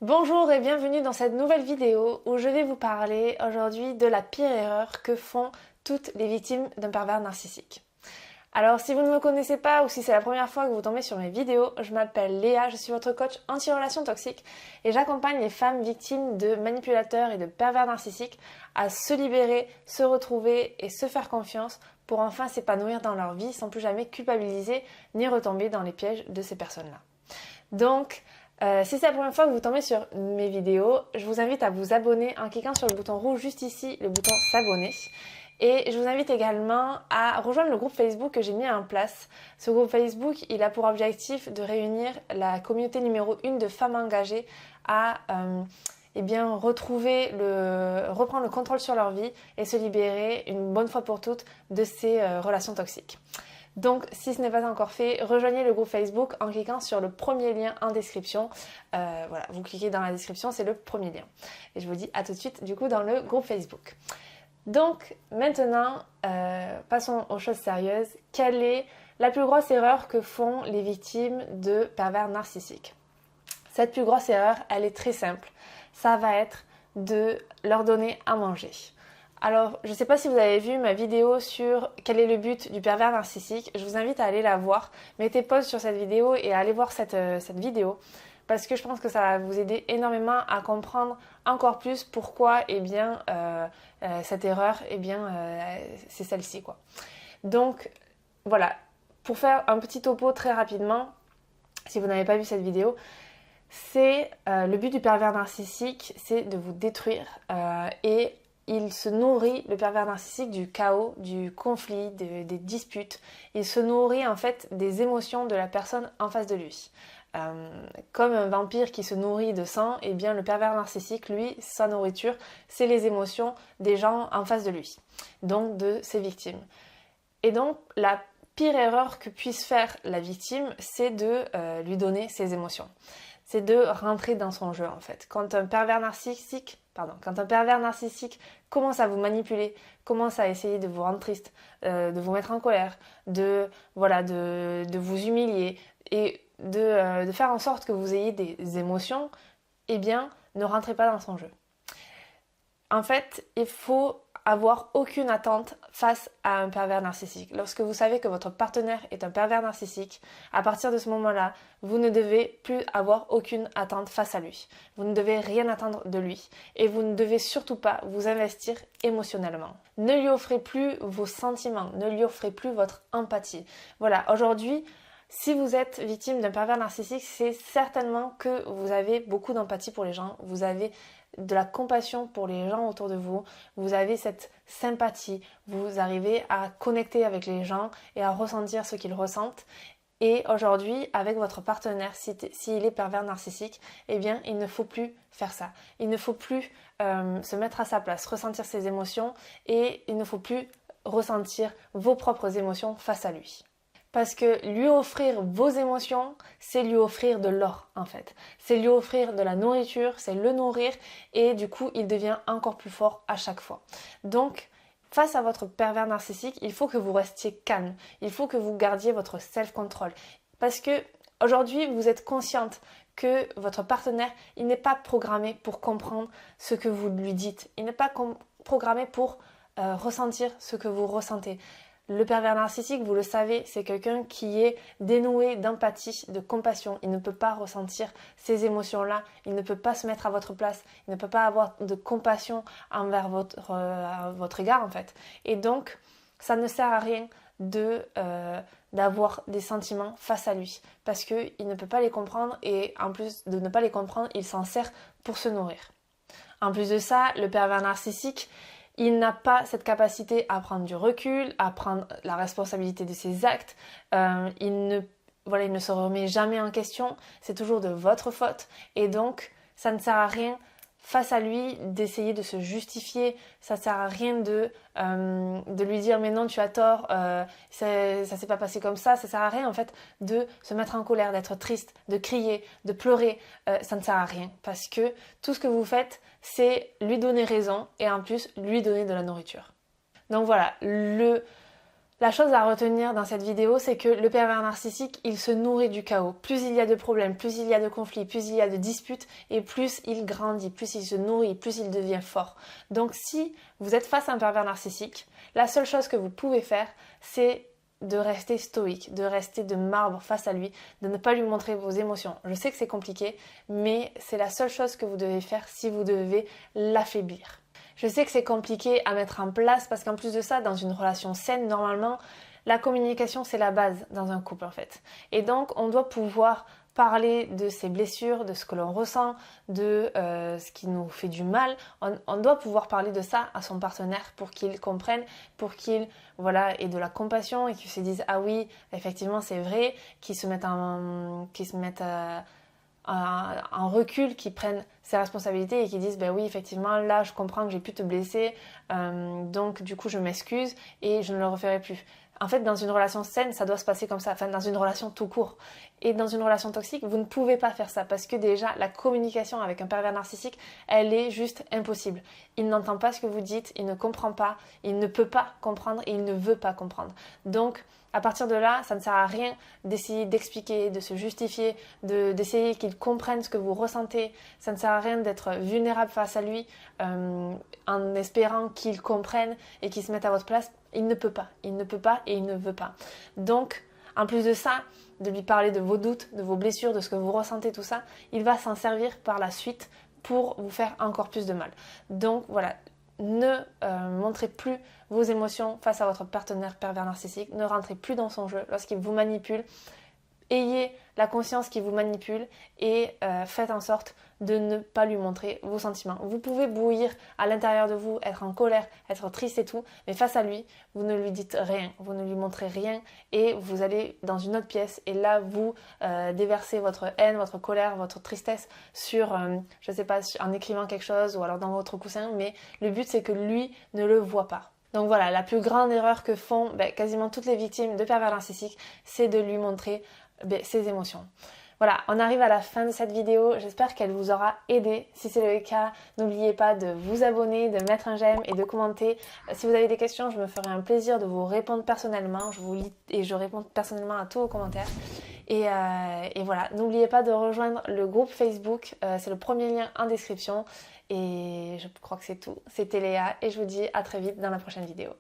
Bonjour et bienvenue dans cette nouvelle vidéo où je vais vous parler aujourd'hui de la pire erreur que font toutes les victimes d'un pervers narcissique. Alors si vous ne me connaissez pas ou si c'est la première fois que vous tombez sur mes vidéos, je m'appelle Léa, je suis votre coach anti-relations toxiques et j'accompagne les femmes victimes de manipulateurs et de pervers narcissiques à se libérer, se retrouver et se faire confiance pour enfin s'épanouir dans leur vie sans plus jamais culpabiliser ni retomber dans les pièges de ces personnes-là. Donc, si c'est la première fois que vous tombez sur mes vidéos, je vous invite à vous abonner en cliquant sur le bouton rouge juste ici, le bouton s'abonner. Et je vous invite également à rejoindre le groupe Facebook que j'ai mis en place. Ce groupe Facebook, il a pour objectif de réunir la communauté numéro 1 de femmes engagées à reprendre le contrôle sur leur vie et se libérer une bonne fois pour toutes de ces relations toxiques. Donc, si ce n'est pas encore fait, rejoignez le groupe Facebook en cliquant sur le premier lien en description. Voilà, vous cliquez dans la description, c'est le premier lien. Et je vous dis à tout de suite, du coup, dans le groupe Facebook. Donc, maintenant, passons aux choses sérieuses. Quelle est la plus grosse erreur que font les victimes de pervers narcissiques? Cette plus grosse erreur, elle est très simple. Ça va être de leur donner à manger. Alors, je ne sais pas si vous avez vu ma vidéo sur quel est le but du pervers narcissique. Je vous invite à aller la voir. Mettez pause sur cette vidéo et à aller voir cette vidéo. Parce que je pense que ça va vous aider énormément à comprendre encore plus pourquoi cette erreur, c'est celle-ci, quoi. Donc, voilà. Pour faire un petit topo très rapidement, si vous n'avez pas vu cette vidéo, c'est le but du pervers narcissique, c'est de vous détruire et il se nourrit, le pervers narcissique, du chaos, du conflit, des disputes. Il se nourrit en fait des émotions de la personne en face de lui. Comme un vampire qui se nourrit de sang, eh bien le pervers narcissique, lui, sa nourriture, c'est les émotions des gens en face de lui, donc de ses victimes. Et donc la pire erreur que puisse faire la victime, c'est de lui donner ses émotions. C'est de rentrer dans son jeu en fait. Quand un pervers narcissique commence à vous manipuler, commence à essayer de vous rendre triste, de vous mettre en colère, de vous humilier et de faire en sorte que vous ayez des émotions, eh bien, ne rentrez pas dans son jeu. En fait, il faut avoir aucune attente face à un pervers narcissique. Lorsque vous savez que votre partenaire est un pervers narcissique, à partir de ce moment-là, vous ne devez plus avoir aucune attente face à lui. Vous ne devez rien attendre de lui et vous ne devez surtout pas vous investir émotionnellement. Ne lui offrez plus vos sentiments, ne lui offrez plus votre empathie. Voilà, aujourd'hui, si vous êtes victime d'un pervers narcissique, c'est certainement que vous avez beaucoup d'empathie pour les gens, vous avez de la compassion pour les gens autour de vous, vous avez cette sympathie, vous arrivez à connecter avec les gens et à ressentir ce qu'ils ressentent. Et aujourd'hui, avec votre partenaire, s'il est pervers narcissique, eh bien, il ne faut plus faire ça. Il ne faut plus se mettre à sa place, ressentir ses émotions et il ne faut plus ressentir vos propres émotions face à lui. Parce que lui offrir vos émotions, c'est lui offrir de l'or en fait. C'est lui offrir de la nourriture, c'est le nourrir et du coup il devient encore plus fort à chaque fois. Donc face à votre pervers narcissique, il faut que vous restiez calme. Il faut que vous gardiez votre self-control. Parce que aujourd'hui vous êtes consciente que votre partenaire, il n'est pas programmé pour comprendre ce que vous lui dites. Il n'est pas programmé pour ressentir ce que vous ressentez. Le pervers narcissique, vous le savez, c'est quelqu'un qui est dénoué d'empathie, de compassion. Il ne peut pas ressentir ces émotions-là. Il ne peut pas se mettre à votre place. Il ne peut pas avoir de compassion envers votre égard, en fait. Et donc, ça ne sert à rien d'avoir des sentiments face à lui. Parce qu'il ne peut pas les comprendre et en plus de ne pas les comprendre, il s'en sert pour se nourrir. En plus de ça, le pervers narcissique, il n'a pas cette capacité à prendre du recul, à prendre la responsabilité de ses actes. Il ne se remet jamais en question. C'est toujours de votre faute. Et donc, ça ne sert à rien face à lui d'essayer de se justifier. Ça ne sert à rien de lui dire mais non tu as tort, ça s'est pas passé comme ça. Ça ne sert à rien en fait de se mettre en colère, d'être triste, de crier, de pleurer. Ça ne sert à rien parce que tout ce que vous faites c'est lui donner raison et en plus lui donner de la nourriture. Donc voilà, le La chose à retenir dans cette vidéo, c'est que le pervers narcissique, il se nourrit du chaos. Plus il y a de problèmes, plus il y a de conflits, plus il y a de disputes, et plus il grandit, plus il se nourrit, plus il devient fort. Donc si vous êtes face à un pervers narcissique, la seule chose que vous pouvez faire, c'est de rester stoïque, de rester de marbre face à lui, de ne pas lui montrer vos émotions. Je sais que c'est compliqué, mais c'est la seule chose que vous devez faire si vous devez l'affaiblir. Je sais que c'est compliqué à mettre en place parce qu'en plus de ça, dans une relation saine, normalement, la communication c'est la base dans un couple en fait. Et donc on doit pouvoir parler de ses blessures, de ce que l'on ressent, de ce qui nous fait du mal. On doit pouvoir parler de ça à son partenaire pour qu'il comprenne, pour qu'il ait de la compassion et qu'il se dise ah oui, effectivement c'est vrai, qu'il se mette en recul, qui prennent ses responsabilités et qui disent ben oui effectivement là je comprends que j'ai pu te blesser, donc du coup je m'excuse et je ne le referai plus. En fait dans une relation saine ça doit se passer comme ça, enfin dans une relation tout court. Et dans une relation toxique vous ne pouvez pas faire ça parce que déjà la communication avec un pervers narcissique elle est juste impossible. Il n'entend pas ce que vous dites, il ne comprend pas, il ne peut pas comprendre et il ne veut pas comprendre. Donc à partir de là, ça ne sert à rien d'essayer d'expliquer, de se justifier, d'essayer qu'il comprenne ce que vous ressentez. Ça ne sert à rien d'être vulnérable face à lui en espérant qu'il comprenne et qu'il se mette à votre place. Il ne peut pas et il ne veut pas. Donc, en plus de ça, de lui parler de vos doutes, de vos blessures, de ce que vous ressentez, tout ça, il va s'en servir par la suite pour vous faire encore plus de mal. Donc voilà. Ne montrez plus vos émotions face à votre partenaire pervers narcissique, ne rentrez plus dans son jeu lorsqu'il vous manipule. Ayez la conscience qu'il vous manipule et faites en sorte de ne pas lui montrer vos sentiments. Vous pouvez bouillir à l'intérieur de vous, être en colère, être triste et tout, mais face à lui, vous ne lui dites rien, vous ne lui montrez rien et vous allez dans une autre pièce et là vous déversez votre haine, votre colère, votre tristesse sur, je sais pas, en écrivant quelque chose ou alors dans votre coussin, mais le but c'est que lui ne le voit pas. Donc voilà, la plus grande erreur que font quasiment toutes les victimes de pervers narcissiques, c'est de lui montrer ses émotions. Voilà, on arrive à la fin de cette vidéo, j'espère qu'elle vous aura aidé. Si c'est le cas, n'oubliez pas de vous abonner, de mettre un j'aime et de commenter. Si vous avez des questions, je me ferai un plaisir de vous répondre personnellement. Je vous lis et je réponds personnellement à tous vos commentaires. Et voilà, n'oubliez pas de rejoindre le groupe Facebook, c'est le premier lien en description. Et je crois que c'est tout. C'était Léa et je vous dis à très vite dans la prochaine vidéo.